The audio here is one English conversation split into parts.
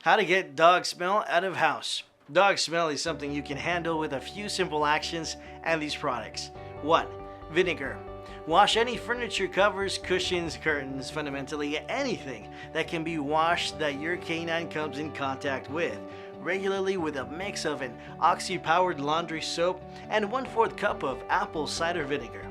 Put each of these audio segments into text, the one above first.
How to get dog smell out of house. Dog smell is something you can handle with a few simple actions and these products. 1. Vinegar. Wash any furniture covers, cushions, curtains, fundamentally anything that can be washed that your canine comes in contact with, regularly with a mix of an oxy-powered laundry soap and 1/4 cup of apple cider vinegar.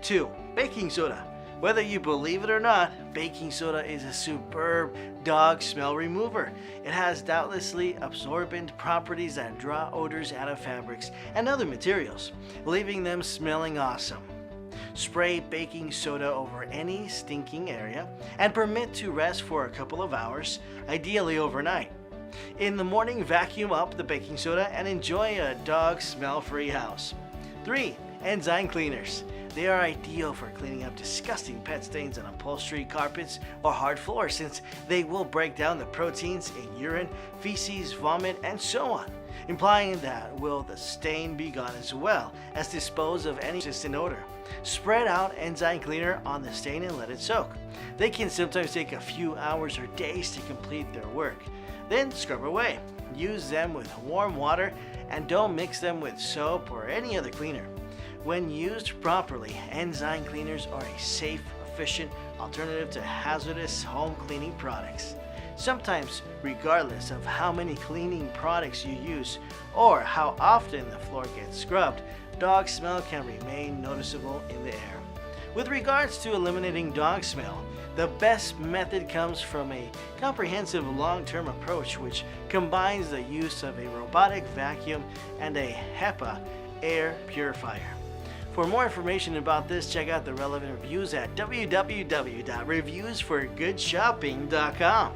2. Baking soda. Whether you believe it or not, baking soda is a superb dog smell remover. It has doubtlessly absorbent properties that draw odors out of fabrics and other materials, leaving them smelling awesome. Spray baking soda over any stinking area and permit to rest for a couple of hours, ideally overnight. In the morning, vacuum up the baking soda and enjoy a dog smell-free house. 3. Enzyme cleaners. They are ideal for cleaning up disgusting pet stains on upholstery, carpets, or hard floors since they will break down the proteins in urine, feces, vomit, and so on, implying that will the stain be gone as well as dispose of any persistent odor. Spread out enzyme cleaner on the stain and let it soak. They can sometimes take a few hours or days to complete their work. Then scrub away. Use them with warm water and don't mix them with soap or any other cleaner. When used properly, enzyme cleaners are a safe, efficient alternative to hazardous home cleaning products. Sometimes, regardless of how many cleaning products you use or how often the floor gets scrubbed, dog smell can remain noticeable in the air. With regards to eliminating dog smell, the best method comes from a comprehensive long-term approach which combines the use of a robotic vacuum and a HEPA air purifier. For more information about this, check out the relevant reviews at www.reviewsforgoodshopping.com.